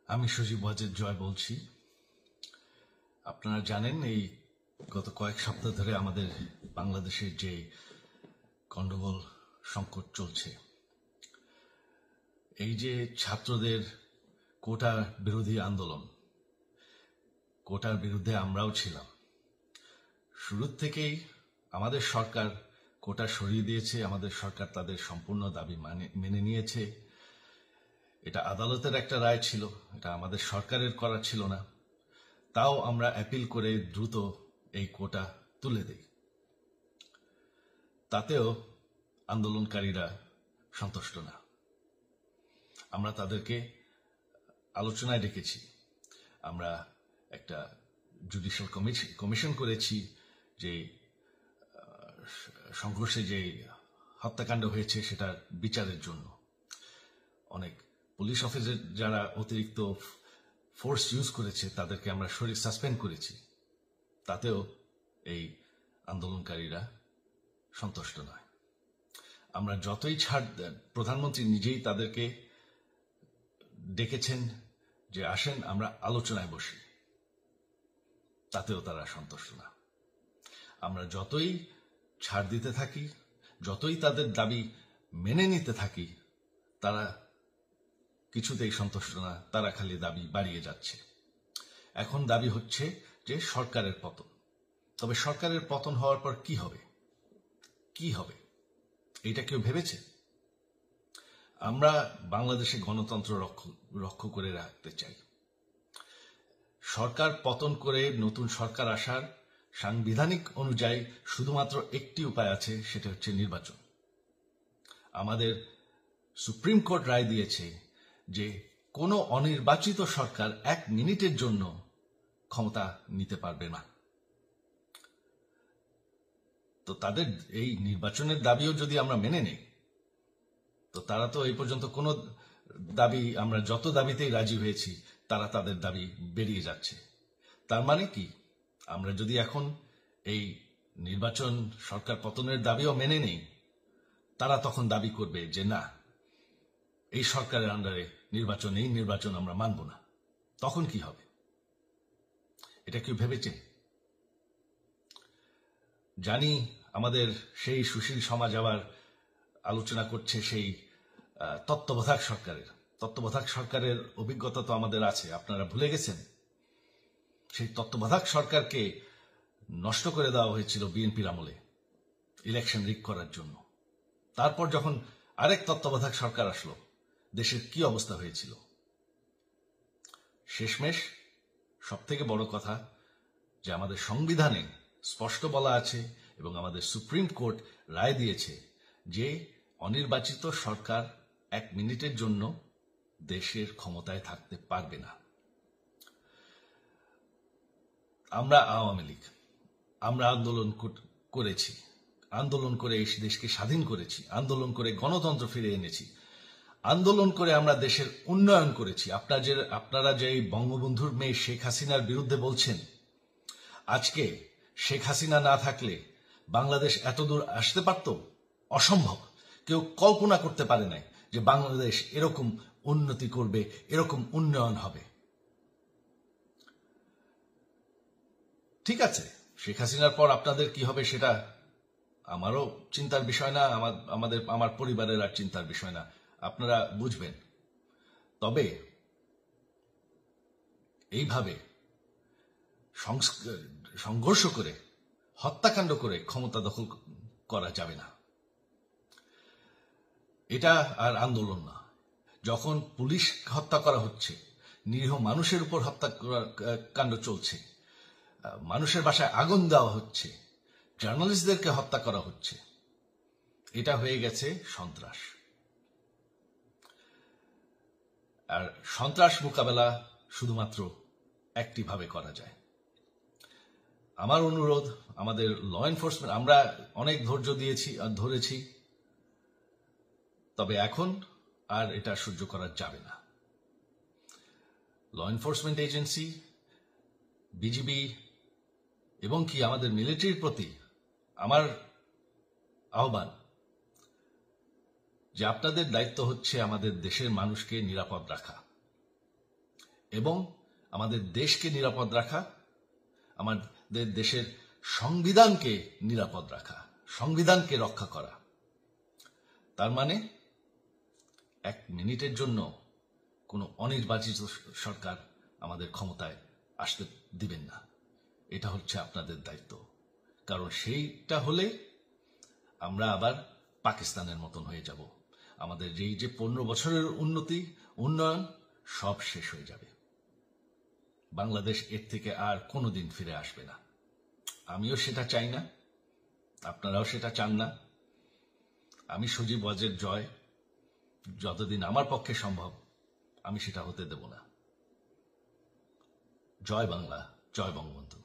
আমি সজীব ওয়াজেদ জয় বলছি। আপনারা জানেন এই গত কয়েক সপ্তাহ ধরে আমাদের বাংলাদেশের যে গন্ডগোল সংকট চলছে, এই যে ছাত্রদের কোটা বিরোধী আন্দোলন, কোটার বিরুদ্ধে আমরাও ছিলাম। শুরু থেকেই আমাদের সরকার কোটা সরিয়ে দিয়েছে, আমাদের সরকার তাদের সম্পূর্ণ দাবি মেনে নিয়েছে। এটা আদালতের একটা রায় ছিল, এটা আমাদের সরকারের করা ছিল না। তাও আমরা অ্যাপিল করে দ্রুত এই কোটা তুলে দেই। তাতেও আন্দোলনকারীরা সন্তুষ্ট না। আমরা তাদেরকে আলোচনায় ডেকেছি, আমরা একটা জুডিশিয়াল কমিশন করেছি, যে সংঘর্ষে যে হত্যাকাণ্ড হয়েছে সেটার বিচারের জন্য। অনেক পুলিশ অফিসার যারা অতিরিক্ত ফোর্স ইউজ করেছে তাদেরকে আমরা সাসপেন্ড করেছি। তাতেও এই আন্দোলনকারীরা সন্তুষ্ট নয়। আমরা যতই ছাড়, প্রধানমন্ত্রী নিজেই তাদেরকে ডেকেছেন যে আসেন আমরা আলোচনায় বসি, তাতেও তারা সন্তুষ্ট না। আমরা যতই ছাড় দিতে থাকি, যতই তাদের দাবি মেনে নিতে থাকি, তারা কিছুতেই সন্তুষ্ট না, তারা খালি দাবি বাড়িয়ে যাচ্ছে। এখন দাবি হচ্ছে যে সরকারের পতন। তবে সরকারের পতন হওয়ার পর কি হবে, কি হবে এটা কেউ ভেবেছে? আমরা বাংলাদেশে গণতন্ত্র রক্ষা করে রাখতে চাই। সরকার পতন করে নতুন সরকার আসার সাংবিধানিক অনুযায়ী শুধুমাত্র একটি উপায় আছে, সেটা হচ্ছে নির্বাচন। আমাদের সুপ্রিম কোর্ট রায় দিয়েছে যে কোনো অনির্বাচিত সরকার 1 মিনিটের জন্য ক্ষমতা নিতে পারবে না। তো তাদের এই নির্বাচনের দাবিও যদি আমরা মেনে নেই, তো তারা তো এই পর্যন্ত কোনো দাবি, আমরা যত দাবিতেই রাজি হয়েছি তারা তাদের দাবি বেরিয়ে যাচ্ছে। তার মানে কি, আমরা যদি এখন এই নির্বাচন, সরকার পতনের দাবিও মেনে নেই, তারা তখন দাবি করবে যে না, এই সরকারের আন্ডারে নির্বাচন, এই নির্বাচন আমরা মানব না। তখন কি হবে এটা কেউ ভেবেছে? জানি আমাদের সেই সুশীল সমাজ আবার আলোচনা করছে সেই তত্ত্বাবধায়ক সরকারের অভিজ্ঞতা তো আমাদের আছে। আপনারা ভুলে গেছেন সেই তত্ত্বাবধায়ক সরকারকে নষ্ট করে দেওয়া হয়েছিল বিএনপির আমলে ইলেকশন রিগ করার জন্য। তারপর যখন আরেক তত্ত্বাবধায়ক সরকার আসলো, দেশের কি অবস্থা হয়েছিল। শেষমেশ সবথেকে বড় কথা যে আমাদের সংবিধানে স্পষ্ট বলা আছে এবং আমাদের সুপ্রিম কোর্ট রায় দিয়েছে যে অনির্বাচিত সরকার 1 মিনিটের জন্য দেশের ক্ষমতায় থাকতে পারবে না। আমরা আওয়ামী লীগ, আমরা আন্দোলন করেছি, আন্দোলন করে এই দেশকে স্বাধীন করেছি, আন্দোলন করে গণতন্ত্র ফিরে এনেছি, আন্দোলন করে আমরা দেশের উন্নয়ন করেছি। আপনারা যে বঙ্গবন্ধুর মেয়ে শেখ হাসিনার বিরুদ্ধে বলছেন, আজকে শেখ হাসিনা না থাকলে বাংলাদেশ এতদূর আসতে পারত? অসম্ভব। কেউ কল্পনা করতে পারে নাই যে বাংলাদেশ এরকম উন্নতি করবে, এরকম উন্নয়ন হবে। ঠিক আছে, শেখ হাসিনার পর আপনাদের কি হবে সেটা আমারও চিন্তার বিষয় না, আমার পরিবারের আর চিন্তার বিষয় না, আপনারা বুঝবেন। তবে এইভাবে সংঘর্ষ করে, হত্যাকাণ্ড করে ক্ষমতা দখল করা যাবে না। এটা আর আন্দোলন না। যখন পুলিশ হত্যা করা হচ্ছে, নিরীহ মানুষের উপর হত্যাকাণ্ড চলছে, মানুষের বাসায় আগুন দেওয়া হচ্ছে, জার্নালিস্টদেরকে হত্যা করা হচ্ছে, এটা হয়ে গেছে সন্ত্রাস। আর সন্ত্রাস মোকাবেলা শুধুমাত্র একটি ভাবে করা যায়। আমার অনুরোধ, আমাদের ল এনফোর্সমেন্ট, আমরা অনেক ধৈর্য ধরেছি, তবে এখন আর এটা সহ্য করা যাবে না। ল এনফোর্সমেন্ট এজেন্সি, বিজিবি এবং কি আমাদের মিলিটারির প্রতি আমার আহ্বান যে আপনাদের দায়িত্ব হচ্ছে আমাদের দেশের মানুষকে নিরাপদ রাখা। এবং আমাদের দেশকে নিরাপদ রাখা, আমাদের দেশের সংবিধানকে নিরাপদ রাখা, সংবিধানকে রক্ষা করা। তার মানে 1 মিনিটের জন্য কোনো অনির্বাচিত সরকার আমাদের ক্ষমতায় আসতে দিবেন না। এটা হচ্ছে আপনাদের দায়িত্ব, কারণ সেইটা হলে আমরা আবার পাকিস্তানের মতন হয়ে যাব। আমাদের এই যে 15 বছরের উন্নয়ন সব শেষ হয়ে যাবে। বাংলাদেশ এর থেকে আর কোনোদিন ফিরে আসবে না। আমিও সেটা চাই না, আপনারাও সেটা চান না। আমি সজীব ওয়াজের জয় যতদিন আমার পক্ষে সম্ভব আমি সেটা হতে দেব না। জয় বাংলা, জয় বঙ্গবন্ধু।